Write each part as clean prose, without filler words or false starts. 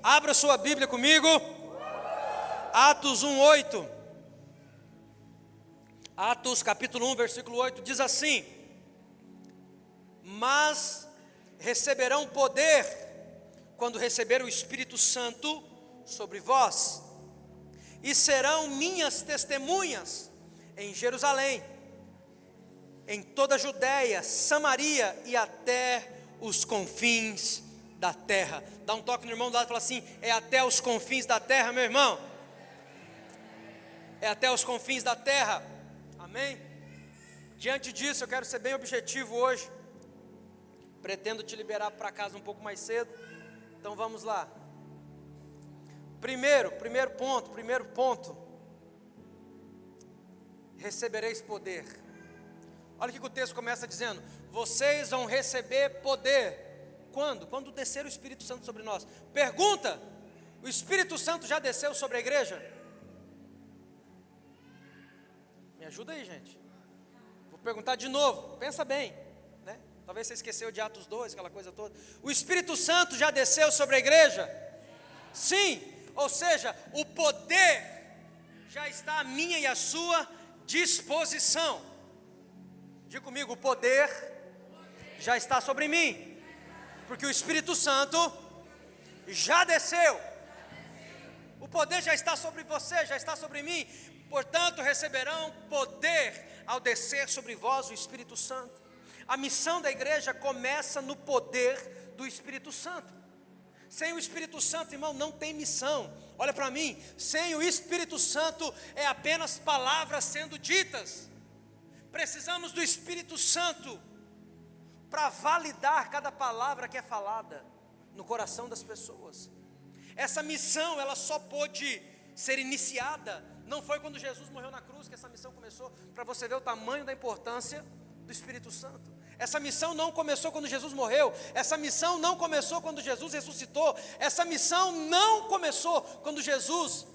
Abra sua Bíblia comigo. Atos 1:8. Atos capítulo 1, versículo 8, diz assim: mas receberão poder quando receber o Espírito Santo sobre vós, e serão minhas testemunhas em Jerusalém, em toda a Judéia, Samaria e até os confins da terra. Dá um toque no irmão do lado e fala assim: é até os confins da terra, meu irmão. É até os confins da terra. Amém? Diante disso, eu quero ser bem objetivo hoje. Pretendo te liberar para casa um pouco mais cedo. Então vamos lá. Primeiro ponto. Recebereis poder. Olha o que o texto começa dizendo: vocês vão receber poder. Quando? Quando descer o Espírito Santo sobre nós. Pergunta: o Espírito Santo já desceu sobre a igreja? Me ajuda aí, gente. Vou perguntar de novo, pensa bem, né? Talvez você esqueceu de Atos 2, aquela coisa toda. O Espírito Santo já desceu sobre a igreja? Sim, ou seja, o poder já está à minha e à sua disposição. Diga comigo: o poder já está sobre mim, porque o Espírito Santo já desceu. O poder já está sobre você, já está sobre mim. Portanto, receberão poder ao descer sobre vós o Espírito Santo. A missão da igreja começa no poder do Espírito Santo. Sem o Espírito Santo, irmão, não tem missão. Olha para mim, sem o Espírito Santo é apenas palavras sendo ditas. Precisamos do Espírito Santo para validar cada palavra que é falada no coração das pessoas. Essa missão, ela só pôde ser iniciada, não foi quando Jesus morreu na cruz que essa missão começou, para você ver o tamanho da importância do Espírito Santo. Essa missão não começou quando Jesus morreu, essa missão não começou quando Jesus ressuscitou, essa missão não começou quando Jesus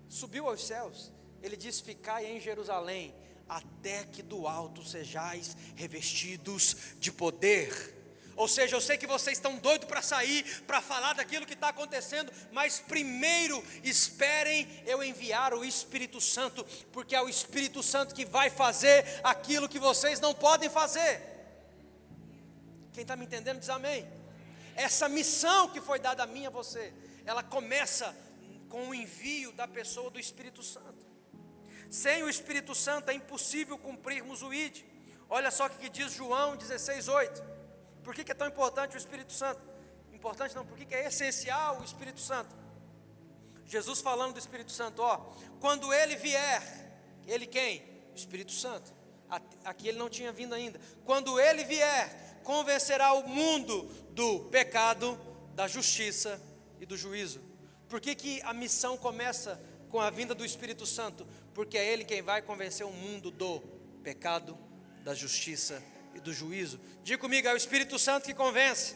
subiu aos céus. Ele diz: ficai em Jerusalém, até que do alto sejais revestidos de poder. Ou seja, eu sei que vocês estão doidos para sair, para falar daquilo que está acontecendo, mas primeiro esperem eu enviar o Espírito Santo, porque é o Espírito Santo que vai fazer aquilo que vocês não podem fazer. Quem está me entendendo diz amém. Essa missão que foi dada a mim e a você, ela começa com o envio da pessoa do Espírito Santo. Sem o Espírito Santo é impossível cumprirmos o ID. Olha só o que diz João 16:8. Por que é tão importante o Espírito Santo? Importante não, por que é essencial o Espírito Santo? Jesus falando do Espírito Santo, quando ele vier, ele quem? O Espírito Santo. Aqui ele não tinha vindo ainda. Quando ele vier, convencerá o mundo do pecado, da justiça e do juízo. Por que a missão começa com a vinda do Espírito Santo? Porque é ele quem vai convencer o mundo do pecado, da justiça e do juízo. Diga comigo: é o Espírito Santo que convence.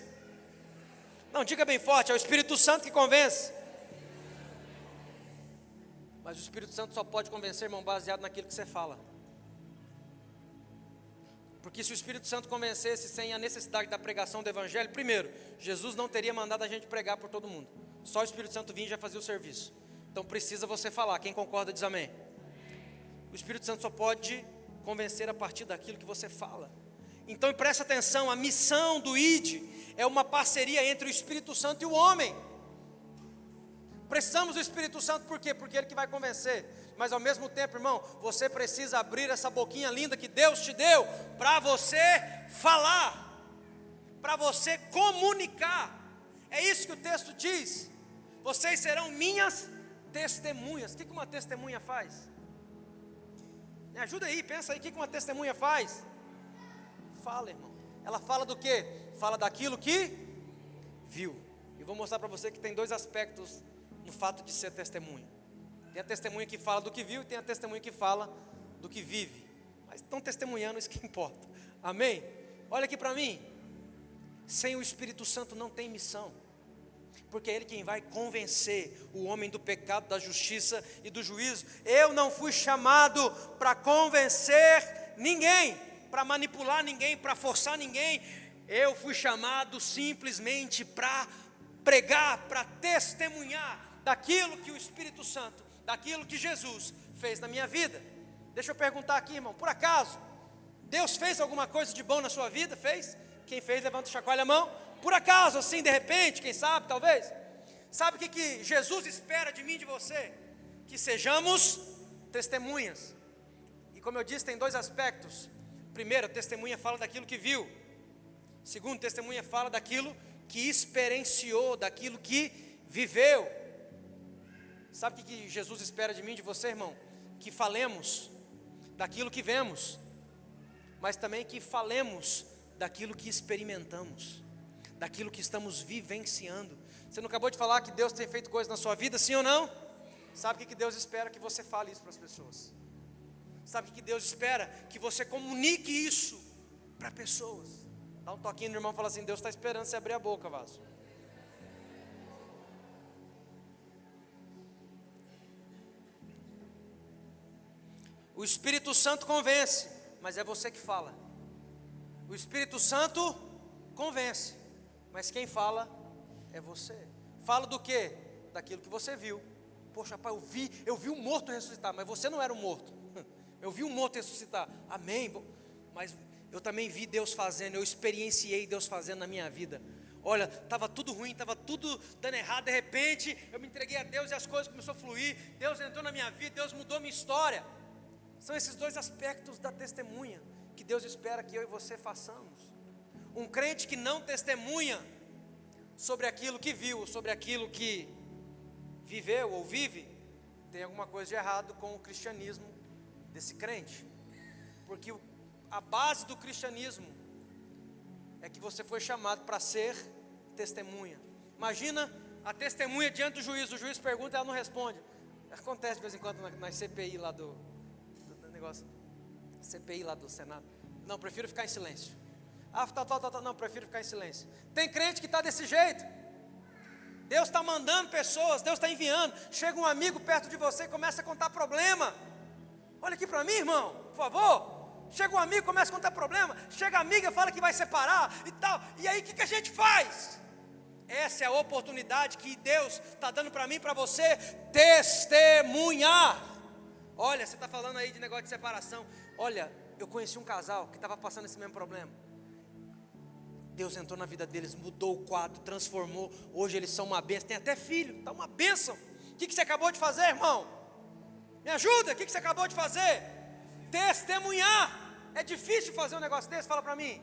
Não, diga bem forte: é o Espírito Santo que convence. Mas o Espírito Santo só pode convencer, irmão, baseado naquilo que você fala. Porque se o Espírito Santo convencesse sem a necessidade da pregação do Evangelho, primeiro, Jesus não teria mandado a gente pregar por todo mundo. Só o Espírito Santo vinha e já fazia o serviço. Então precisa você falar. Quem concorda diz amém. O Espírito Santo só pode convencer a partir daquilo que você fala. Então presta atenção, a missão do ID é uma parceria entre o Espírito Santo e o homem. Precisamos do Espírito Santo por quê? Porque é ele que vai convencer. Mas ao mesmo tempo, irmão, você precisa abrir essa boquinha linda que Deus te deu para você falar, para você comunicar. É isso que o texto diz: vocês serão minhas testemunhas. O que uma testemunha faz? Me ajuda aí, pensa aí, o que uma testemunha faz? Fala, irmão. Ela fala do quê? Fala daquilo que viu. E vou mostrar para você que tem dois aspectos no fato de ser testemunha. Tem a testemunha que fala do que viu e tem a testemunha que fala do que vive. Mas estão testemunhando, isso que importa. Amém? Olha aqui para mim. Sem o Espírito Santo não tem missão. Porque é ele quem vai convencer o homem do pecado, da justiça e do juízo. Eu não fui chamado para convencer ninguém, para manipular ninguém, para forçar ninguém. Eu fui chamado simplesmente para pregar, para testemunhar daquilo que o Espírito Santo, daquilo que Jesus fez na minha vida. Deixa eu perguntar aqui, irmão, por acaso Deus fez alguma coisa de bom na sua vida? Fez? Quem fez, levanta e chacoalha a mão. Por acaso, assim, de repente, quem sabe, talvez. Sabe o que Jesus espera de mim e de você? Que sejamos testemunhas. E como eu disse, tem dois aspectos. Primeiro, a testemunha fala daquilo que viu. Segundo, a testemunha fala daquilo que experienciou, daquilo que viveu. Sabe o que Jesus espera de mim e de você, irmão? Que falemos daquilo que vemos, mas também que falemos daquilo que experimentamos, daquilo que estamos vivenciando. Você não acabou de falar que Deus tem feito coisas na sua vida, sim ou não? Sabe o que Deus espera? Que você fale isso para as pessoas. Sabe o que Deus espera? Que você comunique isso para pessoas. Dá um toquinho no irmão e fala assim: Deus está esperando você abrir a boca, vaso. O Espírito Santo convence, mas é você que fala. O Espírito Santo convence, mas quem fala é você. Fala do quê? Daquilo que você viu. Poxa, pai, eu vi um morto ressuscitar, mas você não era um morto. Eu vi um morto ressuscitar, amém. Mas eu também vi Deus fazendo, eu experienciei Deus fazendo na minha vida. Olha, estava tudo ruim, estava tudo dando errado, de repente eu me entreguei a Deus e as coisas começaram a fluir. Deus entrou na minha vida, Deus mudou minha história. São esses dois aspectos da testemunha que Deus espera que eu e você façamos. Um crente que não testemunha sobre aquilo que viu, sobre aquilo que viveu ou vive, tem alguma coisa de errado com o cristianismo desse crente. Porque a base do cristianismo é que você foi chamado para ser testemunha. Imagina a testemunha diante do juiz, o juiz pergunta e ela não responde. Acontece de vez em quando na CPI lá do negócio, CPI lá do Senado. Não, prefiro ficar em silêncio. Não, prefiro ficar em silêncio. Tem crente que está desse jeito. Deus está mandando pessoas, Deus está enviando. Chega um amigo perto de você e começa a contar problema. Olha aqui para mim, irmão, por favor. Chega um amigo e começa a contar problema. Chega a amiga e fala que vai separar e tal. E aí o que a gente faz? Essa é a oportunidade que Deus está dando para mim e para você testemunhar. Olha, você está falando aí de negócio de separação. Olha, eu conheci um casal que estava passando esse mesmo problema. Deus entrou na vida deles, mudou o quadro, transformou. Hoje eles são uma bênção, tem até filho, está uma bênção. O que você acabou de fazer, irmão? Me ajuda, o que você acabou de fazer? Testemunhar. É difícil fazer um negócio desse? Fala para mim.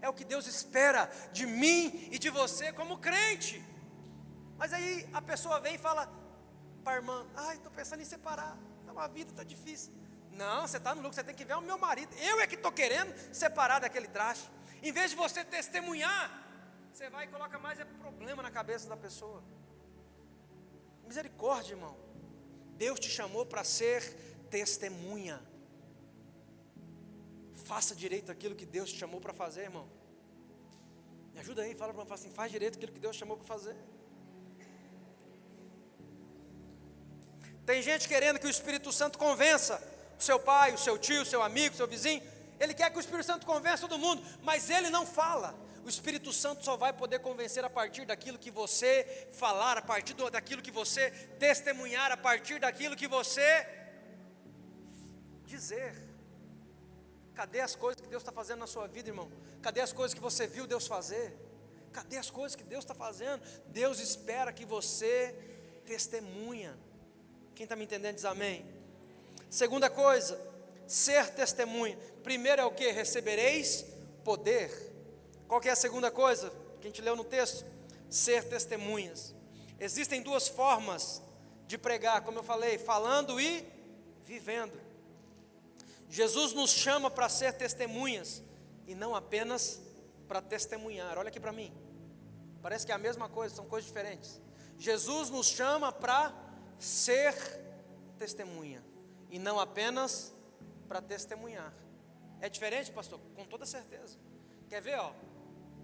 É o que Deus espera de mim e de você como crente. Mas aí a pessoa vem e fala para a irmã: ai, estou pensando em separar. A vida está difícil. Não, você está no lucro, você tem que ver o meu marido. Eu é que estou querendo separar daquele traste. Em vez de você testemunhar, você vai e coloca mais problema na cabeça da pessoa. Misericórdia, irmão. Deus te chamou para ser testemunha. Faça direito aquilo que Deus te chamou para fazer, irmão. Me ajuda aí, fala assim: faz direito aquilo que Deus te chamou para fazer. Tem gente querendo que o Espírito Santo convença o seu pai, o seu tio, o seu amigo, o seu vizinho. Ele quer que o Espírito Santo convença todo mundo, mas ele não fala. O Espírito Santo só vai poder convencer a partir daquilo que você falar, a partir daquilo que você testemunhar, a partir daquilo que você dizer. Cadê as coisas que Deus está fazendo na sua vida, irmão? Cadê as coisas que você viu Deus fazer? Cadê as coisas que Deus está fazendo? Deus espera que você testemunha. Quem está me entendendo diz amém. Segunda coisa, ser testemunha. Primeiro é o que? Recebereis poder. Qual que é a segunda coisa que a gente leu no texto? Ser testemunhas. Existem duas formas de pregar, como eu falei, falando e vivendo. Jesus nos chama para ser testemunhas e não apenas para testemunhar. Olha aqui para mim, parece que é a mesma coisa, são coisas diferentes. Jesus nos chama para ser testemunha e não apenas para testemunhar. É diferente, pastor? Com toda certeza. Quer ver, ó?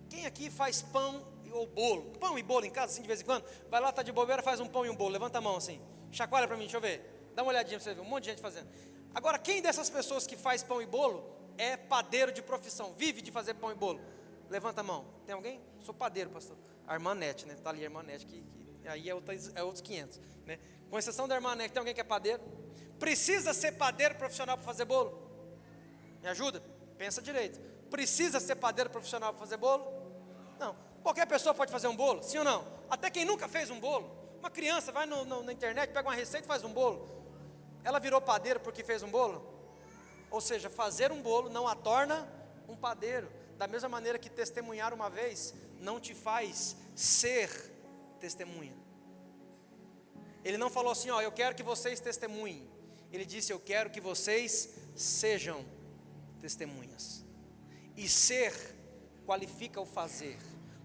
Quem aqui faz pão ou bolo? Pão e bolo em casa, assim, de vez em quando? Vai lá, tá de bobeira, faz um pão e um bolo. Levanta a mão assim, chacoalha para mim, deixa eu ver. Dá uma olhadinha para você ver, um monte de gente fazendo. Agora, quem dessas pessoas que faz pão e bolo é padeiro de profissão, vive de fazer pão e bolo? Levanta a mão. Tem alguém? Sou padeiro, pastor. A irmã Nete, né? Está ali a irmã Nete, que aí é outros 500, né? Com exceção da irmã Nete, tem alguém que é padeiro? Precisa ser padeiro profissional para fazer bolo? Me ajuda? Pensa direito. Precisa ser padeiro profissional para fazer bolo? Não. Qualquer pessoa pode fazer um bolo, sim ou não? Até quem nunca fez um bolo. Uma criança vai na internet, pega uma receita e faz um bolo. Ela virou padeiro porque fez um bolo? Ou seja, fazer um bolo não a torna um padeiro. Da mesma maneira que testemunhar uma vez não te faz ser testemunha. Ele não falou assim, ó, eu quero que vocês testemunhem. Ele disse, eu quero que vocês sejam testemunhas. E ser qualifica o fazer.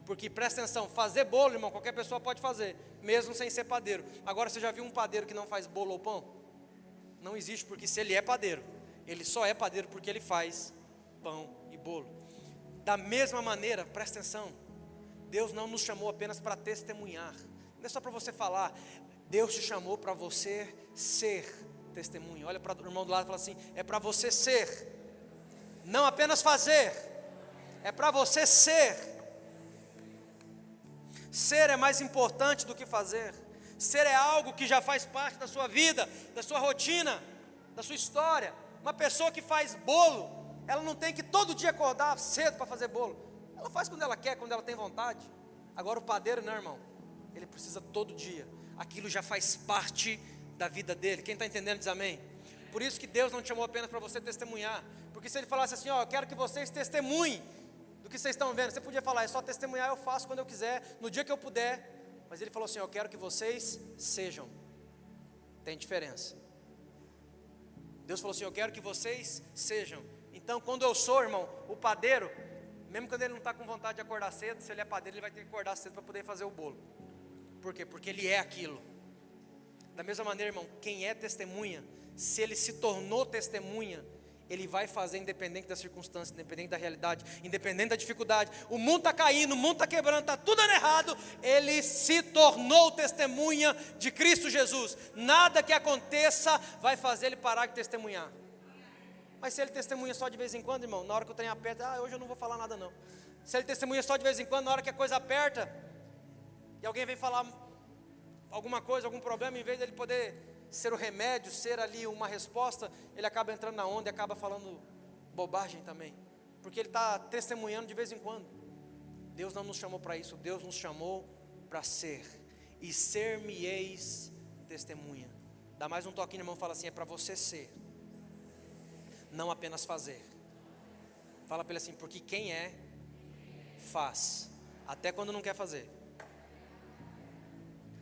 Porque presta atenção, fazer bolo, irmão, qualquer pessoa pode fazer, mesmo sem ser padeiro. Agora, você já viu um padeiro que não faz bolo ou pão? Não existe, porque se ele é padeiro, ele só é padeiro porque ele faz pão e bolo. Da mesma maneira, presta atenção, Deus não nos chamou apenas para testemunhar. Não é só para você falar, Deus te chamou para você ser testemunha. Olha para o irmão do lado e fala assim, é para você ser, não apenas fazer, é para você ser. Ser é mais importante do que fazer. Ser é algo que já faz parte da sua vida, da sua rotina, da sua história. Uma pessoa que faz bolo, ela não tem que todo dia acordar cedo para fazer bolo. Ela faz quando ela quer, quando ela tem vontade. Agora o padeiro não, irmão. Ele precisa todo dia. Aquilo já faz parte da vida dele. Quem está entendendo diz amém. Por isso que Deus não te chamou apenas para você testemunhar. Porque se Ele falasse assim, ó, eu quero que vocês testemunhem do que vocês estão vendo, você podia falar, é só testemunhar, eu faço quando eu quiser, no dia que eu puder. Mas Ele falou assim, eu quero que vocês sejam. Tem diferença. Deus falou assim, eu quero que vocês sejam. Então quando eu sou, irmão, o padeiro, mesmo quando ele não está com vontade de acordar cedo, se ele é padeiro, ele vai ter que acordar cedo para poder fazer o bolo. Por quê? Porque ele é aquilo. Da mesma maneira, irmão, quem é testemunha, se ele se tornou testemunha, ele vai fazer independente da circunstância, independente da realidade, independente da dificuldade. O mundo está caindo, o mundo está quebrando, está tudo dando errado. Ele se tornou testemunha de Cristo Jesus. Nada que aconteça vai fazer ele parar de testemunhar. Mas se ele testemunha só de vez em quando, irmão, na hora que o trem aperta, hoje eu não vou falar nada não. Se ele testemunha só de vez em quando, na hora que a coisa aperta, e alguém vem falar alguma coisa, algum problema, em vez dele poder ser o remédio, ser ali uma resposta, ele acaba entrando na onda e acaba falando bobagem também, porque ele está testemunhando de vez em quando. Deus não nos chamou para isso, Deus nos chamou para ser, e ser-me-eis testemunha. Dá mais um toquinho, irmão, fala assim, é para você ser, não apenas fazer. Fala para ele assim, porque quem é, faz, até quando não quer fazer.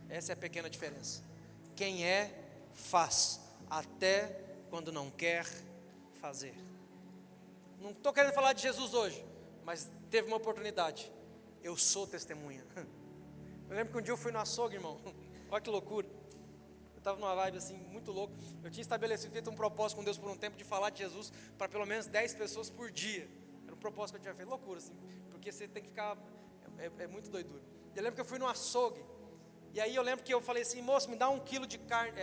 Essa é a pequena diferença. Quem é, faz, até quando não quer fazer. Não estou querendo falar de Jesus hoje, mas teve uma oportunidade. Eu sou testemunha. Eu lembro que um dia eu fui no açougue, irmão. Olha que loucura. Eu estava numa vibe assim, muito louco. Eu tinha estabelecido, feito um propósito com Deus por um tempo de falar de Jesus para pelo menos 10 pessoas por dia. Era um propósito que eu tinha feito. Loucura, assim, porque você tem que ficar, é muito doidura. Eu lembro que eu fui no açougue. E aí eu lembro que eu falei assim, moço, me dá 1 quilo de carne,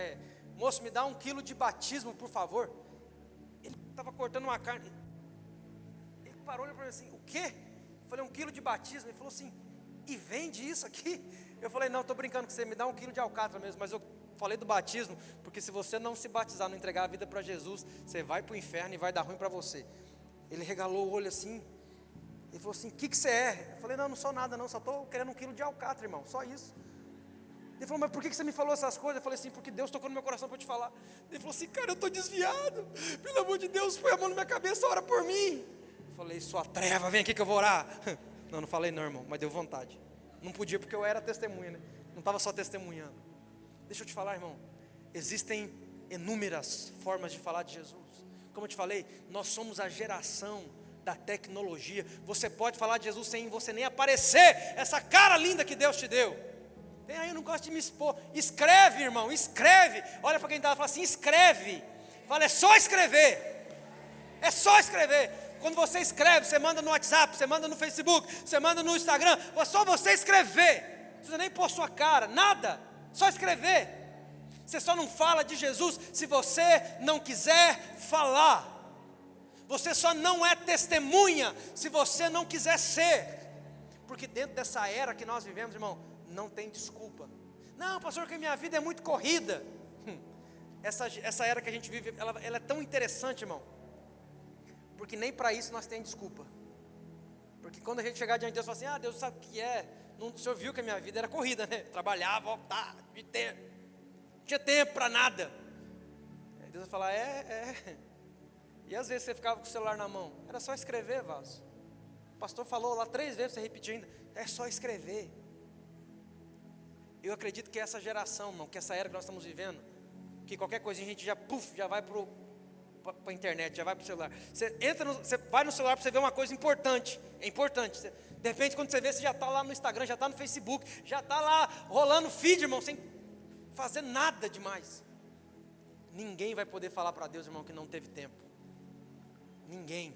moço, me dá 1 quilo de batismo, por favor. Ele estava cortando uma carne. Ele parou e olhou para mim assim, o quê? Eu falei, 1 quilo de batismo. Ele falou assim, e vende isso aqui? Eu falei, não, estou brincando com você, me dá 1 quilo de alcatra mesmo. Mas eu falei do batismo, porque se você não se batizar, não entregar a vida para Jesus, você vai para o inferno e vai dar ruim para você. Ele regalou o olho assim, ele falou assim, o que você é? Eu falei, não sou nada não, só estou querendo 1 quilo de alcatra, irmão, só isso. Ele falou, mas por que você me falou essas coisas? Eu falei assim, porque Deus tocou no meu coração para te falar. Ele falou assim, cara, eu estou desviado, pelo amor de Deus, põe a mão na minha cabeça, ora por mim. Eu falei, sua treva, vem aqui que eu vou orar. Não falei não, irmão, mas deu vontade. Não podia porque eu era testemunha, né? Não estava só testemunhando. Deixa eu te falar, irmão, existem inúmeras formas de falar de Jesus. Como eu te falei, nós somos a geração da tecnologia. Você pode falar de Jesus sem você nem aparecer, essa cara linda que Deus te deu. Eu não gosto de me expor. Escreve, irmão, escreve. Olha para quem está e fala assim, escreve. Fala, é só escrever. É só escrever. Quando você escreve, você manda no WhatsApp, você manda no Facebook, você manda no Instagram. É só você escrever. Não precisa nem pôr sua cara, nada. Só escrever. Você só não fala de Jesus se você não quiser falar. Você só não é testemunha se você não quiser ser. Porque dentro dessa era que nós vivemos, irmão, não tem desculpa. Não, pastor, que minha vida é muito corrida. Essa era que a gente vive, ela é tão interessante, irmão, porque nem para isso nós temos desculpa. Porque quando a gente chegar diante de Deus e falar assim, Deus sabe o que é, o Senhor viu que a minha vida era corrida, né? Trabalhava, voltava, não tinha tempo para nada. Aí Deus vai falar, E às vezes você ficava com o celular na mão, era só escrever, vaso. O pastor falou lá 3 vezes, você repetiu ainda, é só escrever. Eu acredito que essa geração, irmão, que essa era que nós estamos vivendo, que qualquer coisinha a gente já vai para a internet, já vai para o celular. Você vai no celular para você ver uma coisa importante, é importante. De repente, quando você vê, você já está lá no Instagram, já está no Facebook, já está lá rolando feed, irmão, sem fazer nada demais. Ninguém vai poder falar para Deus, irmão, que não teve tempo. Ninguém.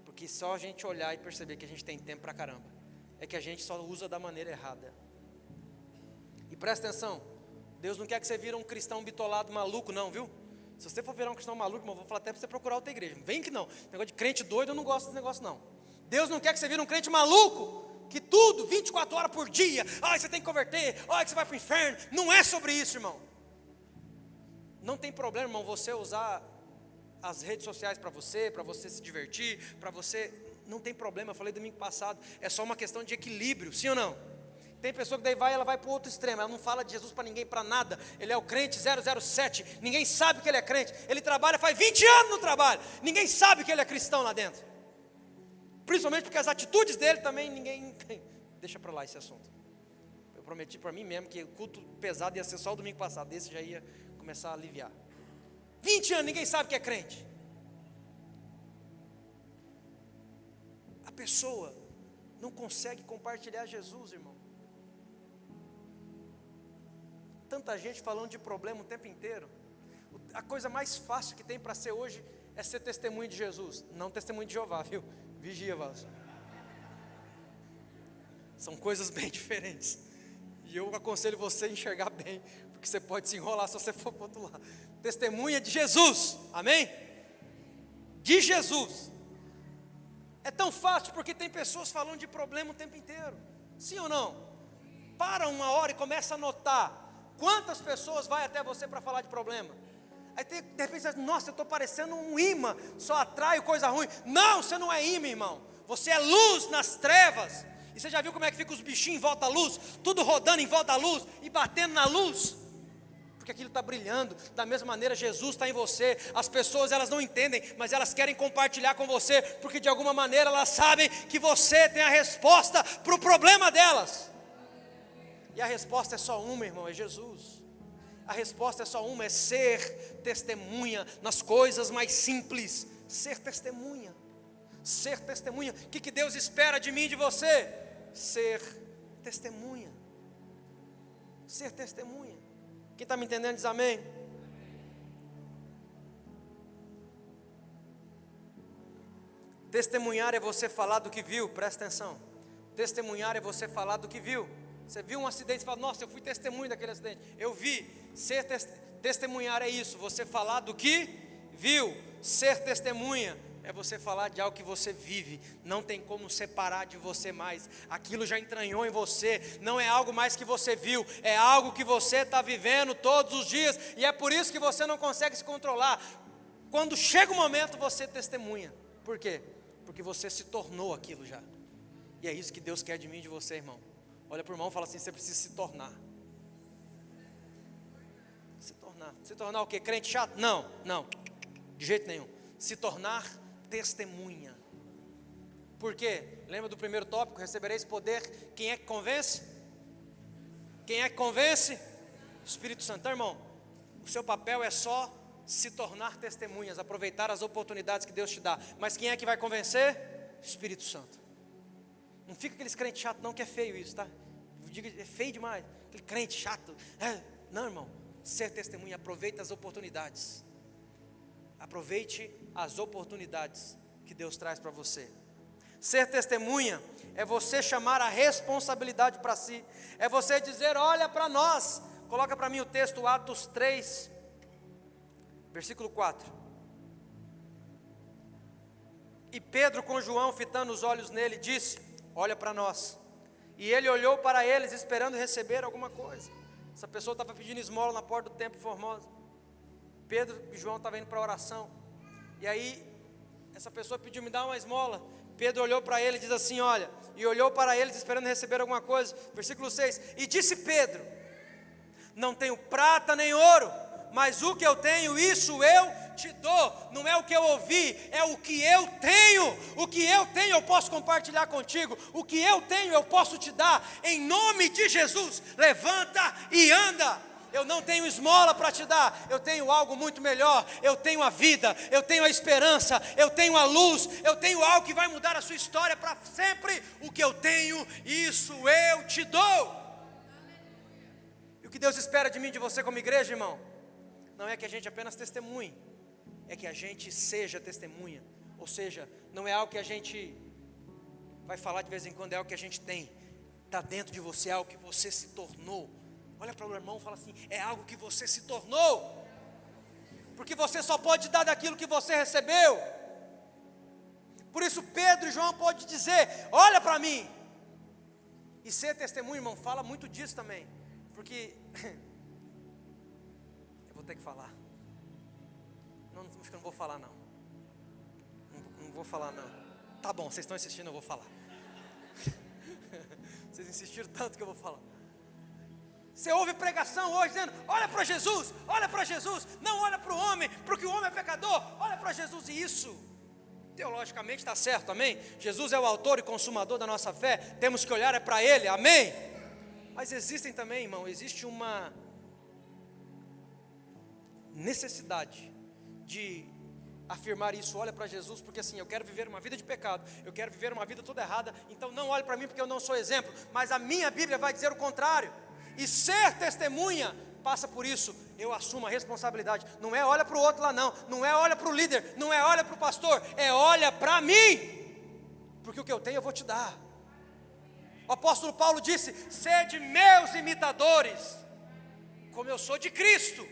Porque só a gente olhar e perceber que a gente tem tempo pra caramba, é que a gente só usa da maneira errada. E presta atenção, Deus não quer que você vire um cristão bitolado maluco não, viu? Se você for virar um cristão maluco, irmão, vou falar até para você procurar outra igreja. Vem que não, negócio de crente doido, eu não gosto desse negócio não. Deus não quer que você vire um crente maluco, que tudo, 24 horas por dia, você tem que converter, que você vai para o inferno. Não é sobre isso, irmão. Não tem problema, irmão, você usar as redes sociais para você se divertir, para você, não tem problema, eu falei domingo passado, é só uma questão de equilíbrio, sim ou não? Tem pessoa que daí ela vai para o outro extremo, ela não fala de Jesus para ninguém, para nada, ele é o crente 007, ninguém sabe que ele é crente, ele trabalha, faz 20 anos no trabalho, ninguém sabe que ele é cristão lá dentro, principalmente porque as atitudes dele também ninguém, deixa para lá esse assunto. Eu prometi para mim mesmo que o culto pesado ia ser só o domingo passado, esse já ia começar a aliviar. 20 anos, ninguém sabe que é crente. A pessoa não consegue compartilhar Jesus, irmão. Tanta gente falando de problema o tempo inteiro. A coisa mais fácil que tem para ser hoje é ser testemunho de Jesus, não testemunho de Jeová, viu? Vigia, vaso. São coisas bem diferentes. E eu aconselho você a enxergar bem, porque você pode se enrolar se você for para o outro lado. Testemunha de Jesus, amém? De Jesus. É tão fácil porque tem pessoas falando de problema o tempo inteiro, sim ou não? Para uma hora e começa a notar quantas pessoas vai até você para falar de problema. Aí de repente você diz, nossa, eu estou parecendo um imã, só atraio coisa ruim. Não, você não é imã, irmão, você é luz nas trevas. E você já viu como é que fica os bichinhos em volta da luz, tudo rodando em volta da luz e batendo na luz? Porque aquilo está brilhando. Da mesma maneira Jesus está em você. As pessoas elas não entendem, mas elas querem compartilhar com você, porque de alguma maneira elas sabem que você tem a resposta para o problema delas. E a resposta é só uma, irmão, é Jesus. A resposta é só uma, é ser testemunha nas coisas mais simples. Ser testemunha. Ser testemunha. O que Deus espera de mim e de você? Ser testemunha. Ser testemunha. Quem está me entendendo diz amém. Testemunhar é você falar do que viu, presta atenção. Testemunhar é você falar do que viu. Você viu um acidente e fala, nossa, eu fui testemunha daquele acidente. Eu vi. Testemunhar é isso, você falar do que viu. Ser testemunha é você falar de algo que você vive. Não tem como separar de você mais. Aquilo já entranhou em você. Não é algo mais que você viu, é algo que você está vivendo todos os dias. E é por isso que você não consegue se controlar. Quando chega o momento, você testemunha. Por quê? Porque você se tornou aquilo já. E é isso que Deus quer de mim e de você, irmão. Olha para o irmão e fala assim, você precisa se tornar. Se tornar. Se tornar o quê? Crente chato? Não, de jeito nenhum. Se tornar testemunha. Por quê? Lembra do primeiro tópico? Recebereis poder. Quem é que convence? Quem é que convence? Espírito Santo. Então, irmão, o seu papel é só se tornar testemunhas, aproveitar as oportunidades que Deus te dá. Mas quem é que vai convencer? Espírito Santo. Não fica aqueles crentes chatos não, que é feio isso, tá? É feio demais, aquele crente chato. Não, irmão, ser testemunha, aproveita as oportunidades. Aproveite as oportunidades que Deus traz para você. Ser testemunha é você chamar a responsabilidade para si. É você dizer, olha para nós. Coloca para mim o texto, Atos 3, versículo 4. E Pedro com João, fitando os olhos nele, disse, olha para nós. E ele olhou para eles esperando receber alguma coisa. Essa pessoa estava pedindo esmola na porta do Templo Formosa. Pedro e João estavam indo para a oração. E aí, essa pessoa pediu, me dá uma esmola. Pedro olhou para ele e diz assim, olha, e olhou para eles esperando receber alguma coisa. Versículo 6, e disse Pedro, não tenho prata nem ouro, mas o que eu tenho, isso eu te dou. Não é o que eu ouvi, é o que eu tenho. O que eu tenho eu posso compartilhar contigo. O que eu tenho eu posso te dar. Em nome de Jesus, levanta e anda. Eu não tenho esmola para te dar, eu tenho algo muito melhor. Eu tenho a vida, eu tenho a esperança, eu tenho a luz, eu tenho algo que vai mudar a sua história para sempre. O que eu tenho, isso eu te dou. E o que Deus espera de mim e de você como igreja, irmão, não é que a gente apenas testemunhe, é que a gente seja testemunha. Ou seja, não é algo que a gente vai falar de vez em quando, é algo que a gente tem. Está dentro de você, é algo que você se tornou. Olha para o irmão e fala assim, é algo que você se tornou. Porque você só pode dar daquilo que você recebeu. Por isso Pedro e João podem dizer, olha para mim. E ser testemunho, irmão, fala muito disso também. Porque eu vou ter que falar. Acho que eu não vou falar não. Não vou falar não. Tá bom, vocês estão insistindo, eu vou falar. Vocês insistiram tanto que eu vou falar. Você ouve pregação hoje dizendo, olha para Jesus, não olha para o homem, porque o homem é pecador, olha para Jesus. E isso, teologicamente está certo, amém? Jesus é o autor e consumador da nossa fé, temos que olhar para Ele, amém? Mas existem também, irmão, existe uma necessidade de afirmar isso, olha para Jesus, porque assim, eu quero viver uma vida de pecado, eu quero viver uma vida toda errada, então não olhe para mim porque eu não sou exemplo, mas a minha Bíblia vai dizer o contrário. E ser testemunha passa por isso, eu assumo a responsabilidade. Não é olha para o outro lá não, não é olha para o líder, não é olha para o pastor, é olha para mim, porque o que eu tenho eu vou te dar. O apóstolo Paulo disse, sede meus imitadores, como eu sou de Cristo.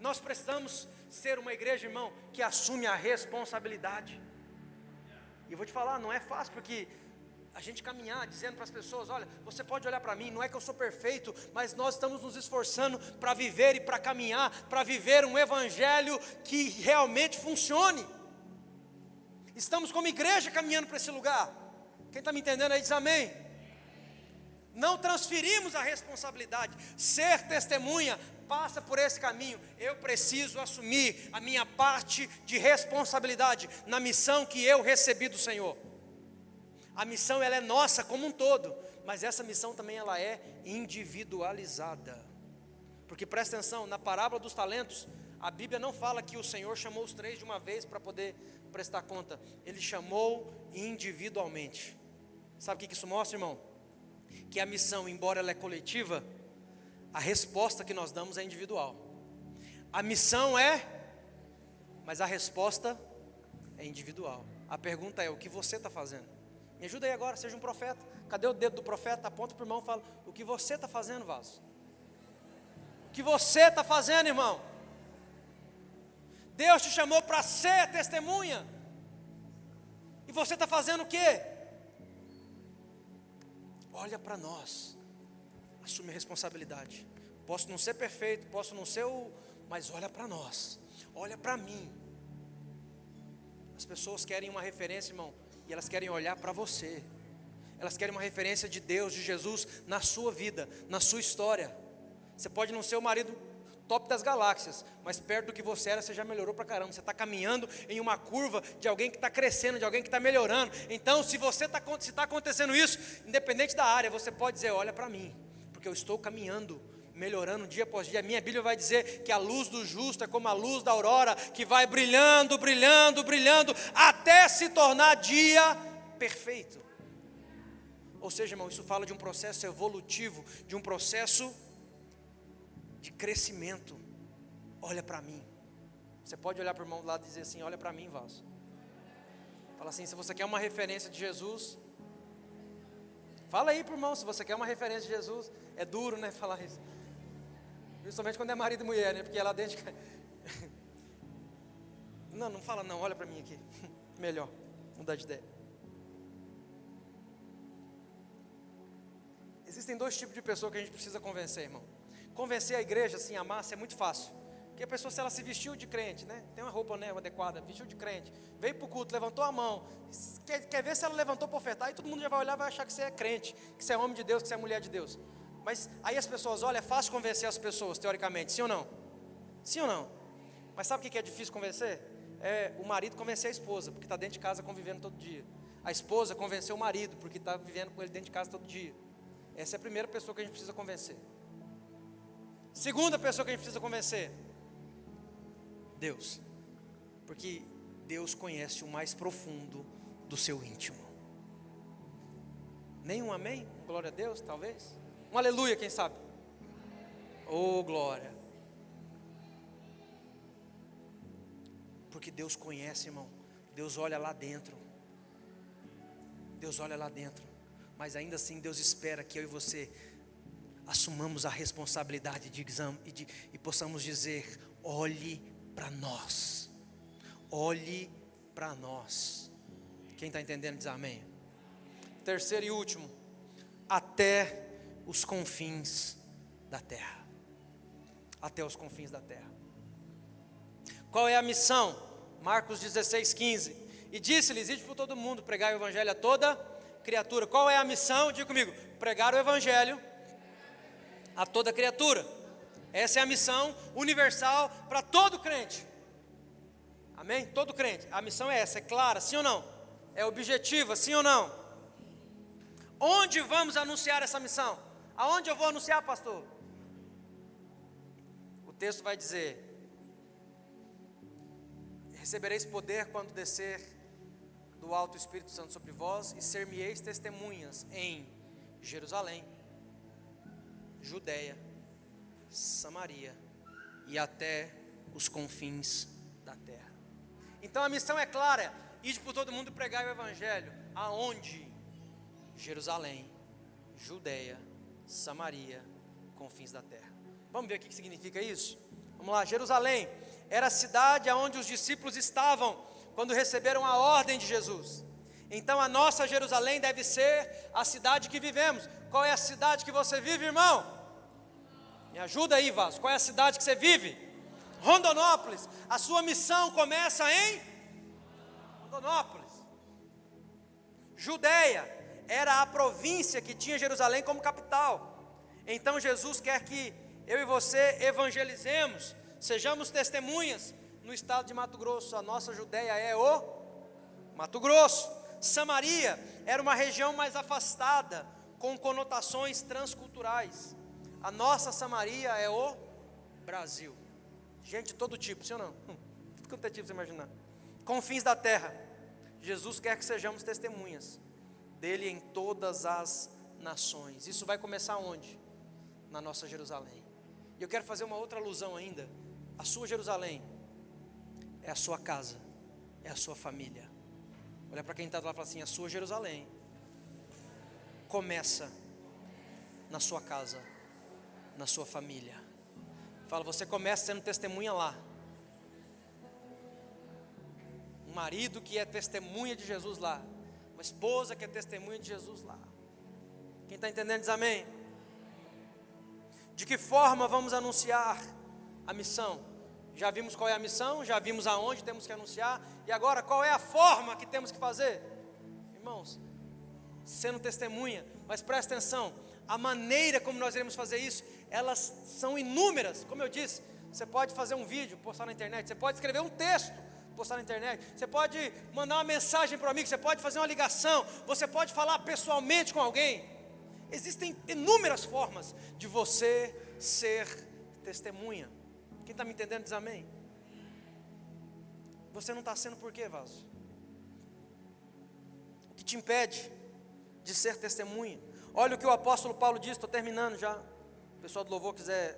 Nós precisamos ser uma igreja, irmão, que assume a responsabilidade. E eu vou te falar, não é fácil, porque a gente caminhar dizendo para as pessoas, olha, você pode olhar para mim, não é que eu sou perfeito, mas nós estamos nos esforçando para viver e para caminhar, para viver um evangelho que realmente funcione. Estamos como igreja caminhando para esse lugar. Quem está me entendendo aí diz amém. Não transferimos a responsabilidade. Ser testemunha passa por esse caminho. Eu preciso assumir a minha parte de responsabilidade na missão que eu recebi do Senhor. A missão ela é nossa como um todo, mas essa missão também ela é individualizada. Porque presta atenção, na parábola dos talentos, a Bíblia não fala que o Senhor chamou os 3 de uma vez para poder prestar conta. Ele chamou individualmente. Sabe o que isso mostra, irmão? Que a missão, embora ela é coletiva, a resposta que nós damos é individual. A missão mas a resposta é individual. A pergunta é, o que você está fazendo? Me ajuda aí agora, seja um profeta. Cadê o dedo do profeta? Aponta para o irmão e fala, o que você está fazendo, vaso? O que você está fazendo, irmão? Deus te chamou para ser testemunha. E você está fazendo o quê? Olha para nós. Assume a responsabilidade. Posso não ser perfeito, posso não ser mas olha para nós. Olha para mim. As pessoas querem uma referência, irmão, e elas querem olhar para você. Elas querem uma referência de Deus, de Jesus, na sua vida, na sua história. Você pode não ser o marido top das galáxias, mas perto do que você era, você já melhorou pra caramba. Você está caminhando em uma curva de alguém que está crescendo, de alguém que está melhorando. Então, se está acontecendo isso, independente da área, você pode dizer, olha para mim, porque eu estou caminhando, melhorando dia após dia. A minha Bíblia vai dizer que a luz do justo é como a luz da aurora, que vai brilhando, brilhando, brilhando, até se tornar dia perfeito. Ou seja, irmão, isso fala de um processo evolutivo, de um processo de crescimento. Olha para mim. Você pode olhar para o irmão do lado e dizer assim, olha para mim, vaso. Fala assim, se você quer uma referência de Jesus, fala aí para o irmão, se você quer uma referência de Jesus. É duro, né, falar isso. Principalmente quando é marido e mulher, né, porque é lá dentro de... Não fala não, olha para mim aqui. Melhor, mudar de ideia. Existem dois tipos de pessoa que a gente precisa convencer, irmão. Convencer a igreja, assim, a massa, é muito fácil. Porque a pessoa, se ela se vestiu de crente, né? Tem uma roupa, né, adequada, vestiu de crente, veio para o culto, levantou a mão, quer ver se ela levantou para ofertar, e todo mundo já vai olhar e vai achar que você é crente, que você é homem de Deus, que você é mulher de Deus. Mas aí as pessoas, olha, é fácil convencer as pessoas, teoricamente, sim ou não? Sim ou não? Mas sabe o que é difícil convencer? É o marido convencer a esposa, porque está dentro de casa convivendo todo dia. A esposa convencer o marido, porque está vivendo com ele dentro de casa todo dia. Essa é a primeira pessoa que a gente precisa convencer. Segunda pessoa que a gente precisa convencer, Deus. Porque Deus conhece o mais profundo do seu íntimo. Nem um amém? Glória a Deus, talvez? Um aleluia, quem sabe? Oh, glória. Porque Deus conhece, irmão. Deus olha lá dentro. Deus olha lá dentro. Mas ainda assim Deus espera que eu e você assumamos a responsabilidade de exame e possamos dizer: olhe para nós. Olhe para nós. Quem está entendendo diz amém. Terceiro e último, até os confins da terra. Até os confins da terra. Qual é a missão? Marcos 16:15. E disse-lhes: ide por todo mundo, pregai o evangelho a toda criatura. Qual é a missão? Diga comigo: pregar o evangelho a toda criatura. Essa é a missão universal para todo crente. Amém? Todo crente. A missão é essa, é clara, sim ou não? É objetiva, sim ou não? Onde vamos anunciar essa missão? Aonde eu vou anunciar, pastor? O texto vai dizer: recebereis poder quando descer do alto o Espírito Santo sobre vós, e ser-me-eis testemunhas em Jerusalém, Judeia, Samaria e até os confins da terra. Então a missão é clara: ide por todo mundo pregar o evangelho. Aonde? Jerusalém, Judeia, Samaria, confins da terra. Vamos ver o que significa isso? Vamos lá. Jerusalém era a cidade onde os discípulos estavam quando receberam a ordem de Jesus. Então a nossa Jerusalém deve ser a cidade que vivemos. Qual é a cidade que você vive, irmão? Me ajuda aí, Vasco. Qual é a cidade que você vive? Rondonópolis. A sua missão começa em Rondonópolis. Judeia era a província que tinha Jerusalém como capital. Então Jesus quer que eu e você evangelizemos, sejamos testemunhas no estado de Mato Grosso. A nossa Judeia é o Mato Grosso. Samaria era uma região mais afastada, com conotações transculturais. A nossa Samaria é o Brasil. Gente de todo tipo, sim ou não? Tudo quanto é tipo você imaginar. Confins da terra. Jesus quer que sejamos testemunhas dele em todas as nações. Isso vai começar onde? Na nossa Jerusalém. E eu quero fazer uma outra alusão ainda. A sua Jerusalém é a sua casa, é a sua família. Olha para quem está lá e fala assim: a sua Jerusalém começa na sua casa, na sua família. Fala, você começa sendo testemunha lá. Um marido que é testemunha de Jesus lá. Uma esposa que é testemunha de Jesus lá. Quem está entendendo diz amém. De que forma vamos anunciar a missão? Já vimos qual é a missão, já vimos aonde temos que anunciar, e agora qual é a forma que temos que fazer? Irmãos, sendo testemunha, mas presta atenção, a maneira como nós iremos fazer isso, elas são inúmeras. Como eu disse, você pode fazer um vídeo, postar na internet, você pode escrever um texto, postar na internet, você pode mandar uma mensagem para um amigo, você pode fazer uma ligação, você pode falar pessoalmente com alguém. Existem inúmeras formas de você ser testemunha. Quem está me entendendo diz amém. Você não está sendo por quê, vaso? O que te impede de ser testemunha? Olha o que o apóstolo Paulo diz, estou terminando já. O pessoal do louvor quiser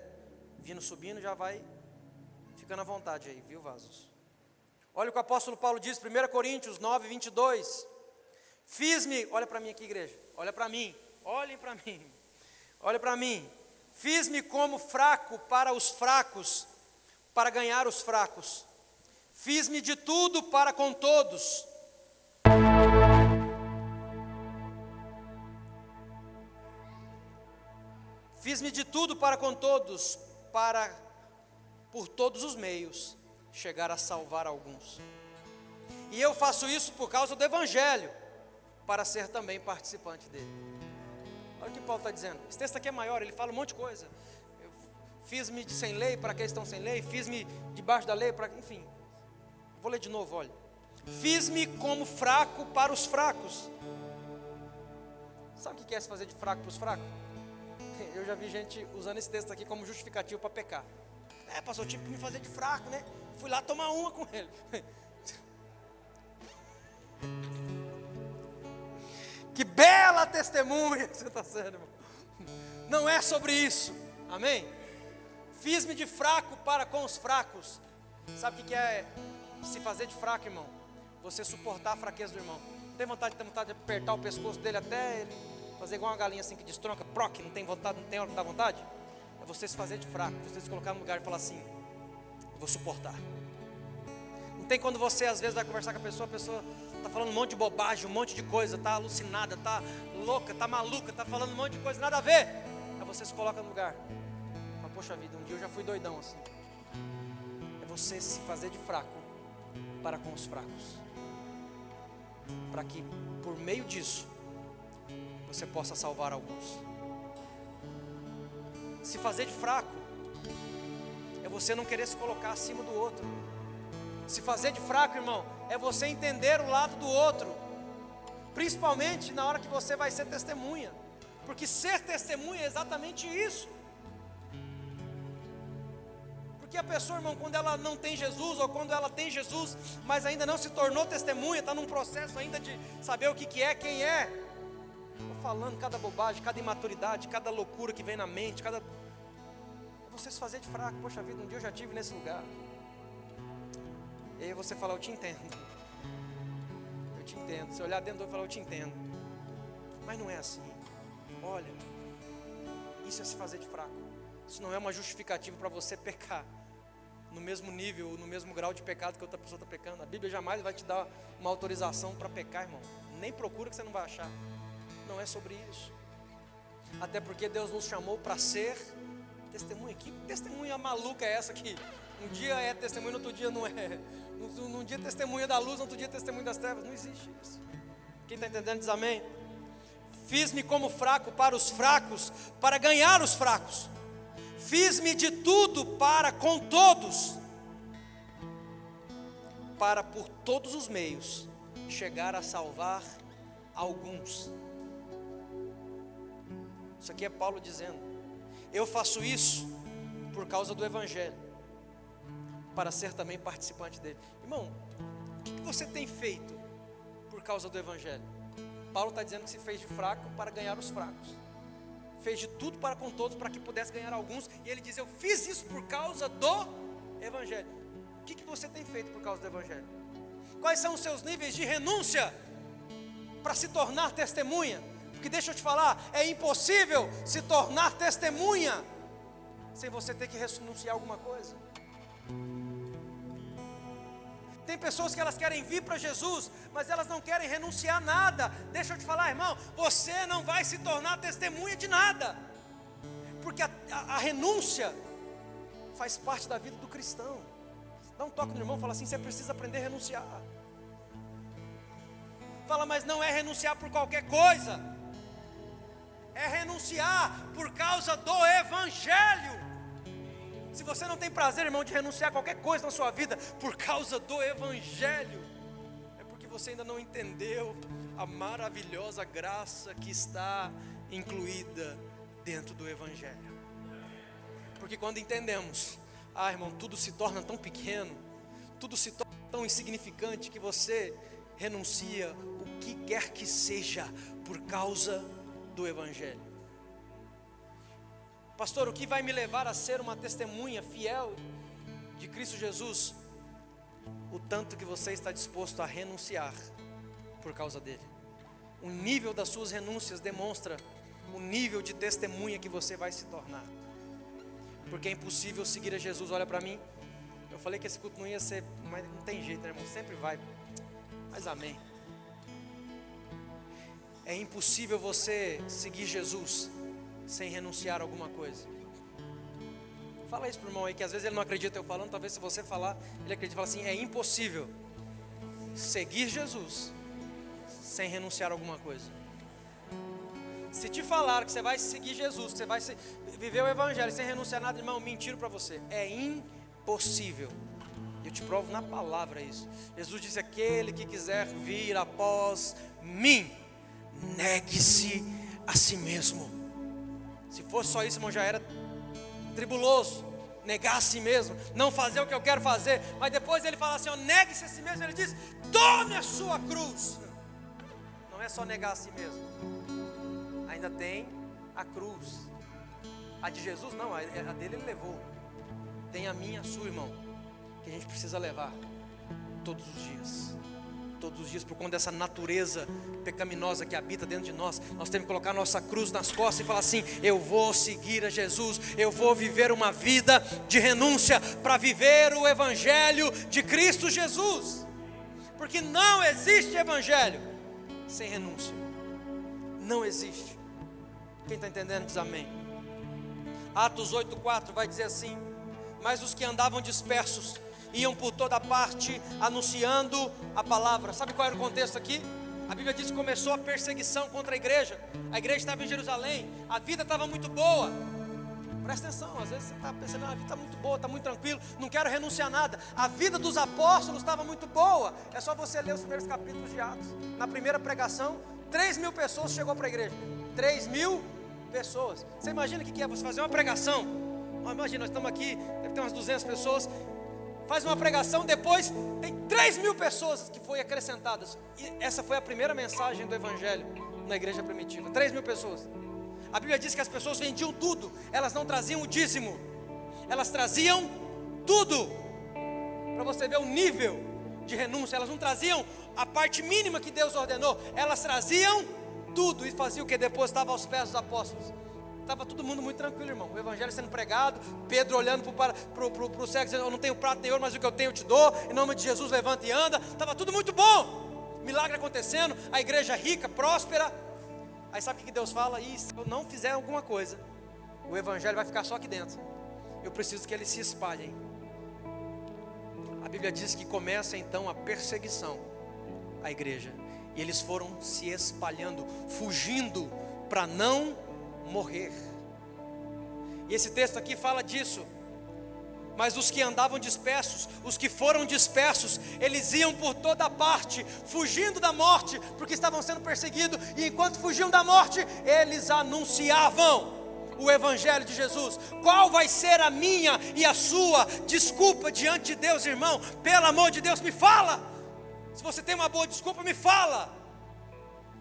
vindo subindo, já vai ficando à vontade aí, viu, vasos? Olha o que o apóstolo Paulo diz, 1 Coríntios 9, 22. Fiz-me, olha para mim aqui, igreja, olha para mim, olhem para mim, olha para mim. Fiz-me como fraco para os fracos, para ganhar os fracos. Fiz-me de tudo para com todos. Fiz-me de tudo para com todos, para, por todos os meios, chegar a salvar alguns. E eu faço isso por causa do Evangelho, para ser também participante dele. Olha o que Paulo está dizendo. Esse texto aqui é maior, ele fala um monte de coisa. Eu fiz-me sem lei para aqueles que estão sem lei, fiz-me debaixo da lei para... Enfim, vou ler de novo, olha. Fiz-me como fraco para os fracos. Sabe o que é se fazer de fraco para os fracos? Eu já vi gente usando esse texto aqui como justificativo para pecar. Pastor, eu tive que me fazer de fraco, né? Fui lá tomar uma com ele. Que bela testemunha que você está sendo, irmão. Não é sobre isso, amém? Fiz-me de fraco para com os fracos. Sabe o que é se fazer de fraco, irmão? Você suportar a fraqueza do irmão. Tem vontade de apertar o pescoço dele até ele fazer igual uma galinha assim que destronca, proc, não tem vontade, não tem hora que dá vontade? É você se fazer de fraco, você se colocar no lugar e falar assim: eu vou suportar. Não tem quando você às vezes vai conversar com a pessoa está falando um monte de bobagem, um monte de coisa, está alucinada, está louca, está maluca, está falando um monte de coisa, nada a ver. Aí você se coloca no lugar. Fala, poxa vida, um dia eu já fui doidão assim. É você se fazer de fraco para com os fracos. Para que por meio disso você possa salvar alguns. Se fazer de fraco é você não querer se colocar acima do outro. Se fazer de fraco, irmão, é você entender o lado do outro, principalmente na hora que você vai ser testemunha, porque ser testemunha é exatamente isso. Porque a pessoa, irmão, quando ela não tem Jesus, ou quando ela tem Jesus, mas ainda não se tornou testemunha, está num processo ainda de saber o que é, quem é, estou falando cada bobagem, cada imaturidade, cada loucura que vem na mente, é você se fazer de fraco. Poxa vida, um dia eu já estive nesse lugar. E aí você fala, eu te entendo. Eu te entendo. Se olhar dentro do olho e falar, eu te entendo. Mas não é assim. Olha, isso é se fazer de fraco. Isso não é uma justificativa para você pecar no mesmo nível, no mesmo grau de pecado que outra pessoa está pecando. A Bíblia jamais vai te dar uma autorização para pecar, irmão. Nem procura que você não vai achar. Não é sobre isso. Até porque Deus nos chamou para ser testemunha. Que testemunha maluca é essa que um dia é testemunha, no outro dia não é? Num dia testemunha da luz, no outro dia testemunha das trevas. Não existe isso. Quem está entendendo diz amém. Fiz-me como fraco para os fracos, para ganhar os fracos. Fiz-me de tudo para com todos, para por todos os meios chegar a salvar alguns. Isso aqui é Paulo dizendo: eu faço isso por causa do Evangelho, para ser também participante dele. Irmão, o que você tem feito por causa do Evangelho? Paulo está dizendo que se fez de fraco para ganhar os fracos. Fez de tudo para com todos, para que pudesse ganhar alguns. E ele diz, eu fiz isso por causa do Evangelho. O que você tem feito por causa do Evangelho? Quais são os seus níveis de renúncia para se tornar testemunha? Porque deixa eu te falar, é impossível se tornar testemunha sem você ter que renunciar a alguma coisa. Tem pessoas que elas querem vir para Jesus, mas elas não querem renunciar a nada. Deixa eu te falar, irmão, você não vai se tornar testemunha de nada, porque a renúncia faz parte da vida do cristão. Dá um toque no irmão e fala assim, você precisa aprender a renunciar. Fala, mas não é renunciar por qualquer coisa, é renunciar por causa do Evangelho. Se você não tem prazer, irmão, de renunciar a qualquer coisa na sua vida por causa do Evangelho, é porque você ainda não entendeu a maravilhosa graça que está incluída dentro do Evangelho. Porque quando entendemos, irmão, tudo se torna tão pequeno, tudo se torna tão insignificante, que você renuncia o que quer que seja por causa do Evangelho. Pastor, o que vai me levar a ser uma testemunha fiel de Cristo Jesus? O tanto que você está disposto a renunciar por causa dele. O nível das suas renúncias demonstra o nível de testemunha que você vai se tornar. Porque é impossível seguir a Jesus. Olha para mim, eu falei que esse culto não ia ser, mas não tem jeito, né, irmão? Sempre vai, mas amém. É impossível você seguir Jesus sem renunciar a alguma coisa. Fala isso para o irmão aí, que às vezes ele não acredita eu falando. Talvez se você falar, ele acredita. Fala assim: é impossível seguir Jesus sem renunciar a alguma coisa. Se te falar que você vai seguir Jesus, que você vai viver o evangelho sem renunciar a nada, irmão, mentiram para você. É impossível. Eu te provo na palavra isso. Jesus disse: aquele que quiser vir após mim, negue-se a si mesmo. Se fosse só isso, irmão, já era tribuloso, negar a si mesmo, não fazer o que eu quero fazer. Mas depois ele fala assim: ó, negue-se a si mesmo. Ele diz: tome a sua cruz. Não é só negar a si mesmo, ainda tem a cruz. A de Jesus não, a dele ele levou. Tem a minha, a sua, irmão, que a gente precisa levar todos os dias. Todos os dias, por conta dessa natureza pecaminosa que habita dentro de nós, nós temos que colocar a nossa cruz nas costas e falar assim: eu vou seguir a Jesus, eu vou viver uma vida de renúncia para viver o evangelho de Cristo Jesus, porque não existe evangelho sem renúncia, não existe. Quem está entendendo diz amém. Atos 8,4 vai dizer assim: mas os que andavam dispersos iam por toda parte anunciando a palavra. Sabe qual era o contexto aqui? A Bíblia diz que começou a perseguição contra a igreja. A igreja estava em Jerusalém, a vida estava muito boa. Presta atenção, às vezes você está pensando: a vida está muito boa, está muito tranquilo, não quero renunciar a nada. A vida dos apóstolos estava muito boa. É só você ler os primeiros capítulos de Atos. Na primeira pregação, 3.000 pessoas chegou para a igreja. 3.000 pessoas. Você imagina o que é você fazer uma pregação? Imagina, nós estamos aqui, deve ter umas 200 pessoas. Faz uma pregação, depois tem 3.000 pessoas que foram acrescentadas. E essa foi a primeira mensagem do evangelho na igreja primitiva. 3.000 pessoas. A Bíblia diz que as pessoas vendiam tudo. Elas não traziam o dízimo, elas traziam tudo. Para você ver o nível de renúncia. Elas não traziam a parte mínima que Deus ordenou, elas traziam tudo. E faziam o que? Depositava aos pés dos apóstolos. Estava todo mundo muito tranquilo, irmão. O evangelho sendo pregado, Pedro olhando para o cego, dizendo: eu não tenho prata nem ouro, mas o que eu tenho eu te dou. Em nome de Jesus, levanta e anda. Estava tudo muito bom. Milagre acontecendo, a igreja rica, próspera. Aí sabe o que Deus fala? E se eu não fizer alguma coisa, o evangelho vai ficar só aqui dentro. Eu preciso que eles se espalhem. A Bíblia diz que começa então a perseguição à igreja. E eles foram se espalhando, fugindo para não morrer. E esse texto aqui fala disso. Mas os que andavam dispersos, os que foram dispersos, eles iam por toda parte, fugindo da morte, porque estavam sendo perseguidos. E enquanto fugiam da morte, eles anunciavam o evangelho de Jesus. Qual vai ser a minha e a sua desculpa diante de Deus, irmão? Pelo amor de Deus, me fala. Se você tem uma boa desculpa, me fala.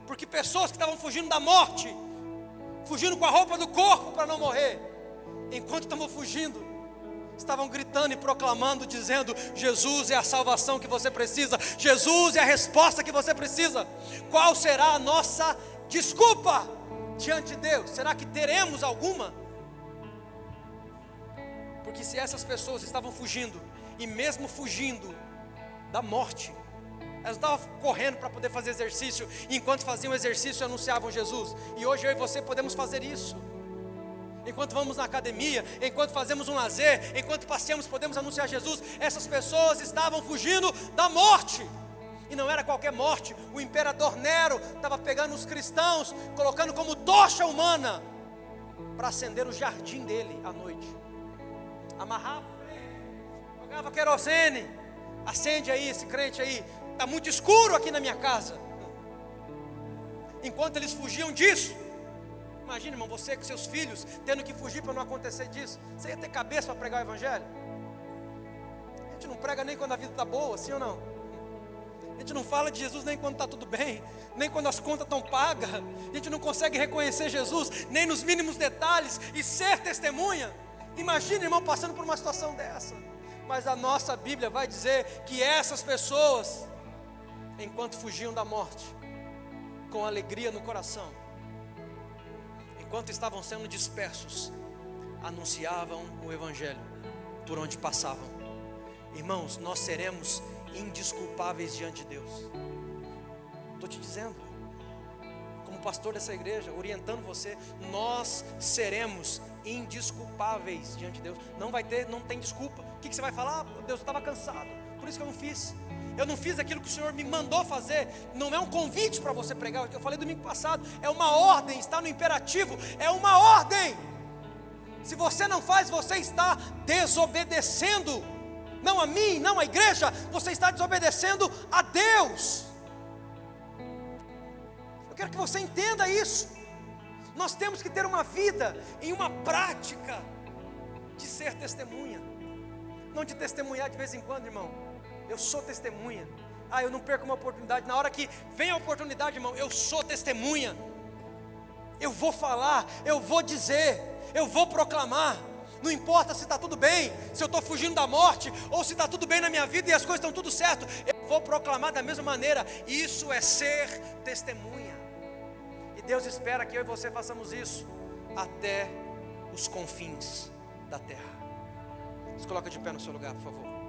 Porque pessoas que estavam fugindo da morte, fugindo com a roupa do corpo para não morrer, enquanto estavam fugindo, estavam gritando e proclamando, dizendo: Jesus é a salvação que você precisa, Jesus é a resposta que você precisa. Qual será a nossa desculpa diante de Deus? Será que teremos alguma? Porque se essas pessoas estavam fugindo, e mesmo fugindo da morte, elas estavam correndo para poder fazer exercício, e enquanto faziam exercício anunciavam Jesus. E hoje eu e você podemos fazer isso. Enquanto vamos na academia, enquanto fazemos um lazer, enquanto passeamos, podemos anunciar Jesus. Essas pessoas estavam fugindo da morte. E não era qualquer morte. O imperador Nero estava pegando os cristãos, colocando como tocha humana para acender o jardim dele à noite. Amarrava, jogava querosene. Acende aí esse crente aí, está muito escuro aqui na minha casa. Enquanto eles fugiam disso, imagina, irmão, você com seus filhos tendo que fugir para não acontecer disso. Você ia ter cabeça para pregar o evangelho? A gente não prega nem quando a vida está boa, sim ou não? A gente não fala de Jesus nem quando está tudo bem, nem quando as contas estão pagas. A gente não consegue reconhecer Jesus nem nos mínimos detalhes e ser testemunha. Imagina, irmão, passando por uma situação dessa. Mas a nossa Bíblia vai dizer que essas pessoas, enquanto fugiam da morte, com alegria no coração, enquanto estavam sendo dispersos, anunciavam o evangelho por onde passavam. Irmãos, nós seremos indesculpáveis diante de Deus. Estou te dizendo, como pastor dessa igreja, orientando você, nós seremos indesculpáveis diante de Deus. Não tem desculpa. O que você vai falar? Ah, Deus, eu estava cansado, por isso que eu não fiz. Eu não fiz aquilo que o Senhor me mandou fazer. Não é um convite para você pregar. Eu falei domingo passado, é uma ordem, está no imperativo, é uma ordem. Se você não faz, você está desobedecendo, não a mim, não a igreja, você está desobedecendo a Deus. Eu quero que você entenda isso. Nós temos que ter uma vida em uma prática de ser testemunha, não de testemunhar de vez em quando, irmão. Eu sou testemunha. Eu não perco uma oportunidade. Na hora que vem a oportunidade, irmão, eu sou testemunha. Eu vou falar, eu vou dizer, eu vou proclamar. Não importa se está tudo bem, se eu estou fugindo da morte, ou se está tudo bem na minha vida e as coisas estão tudo certo, eu vou proclamar da mesma maneira. Isso é ser testemunha. E Deus espera que eu e você façamos isso até os confins da terra. Se coloca de pé no seu lugar, por favor.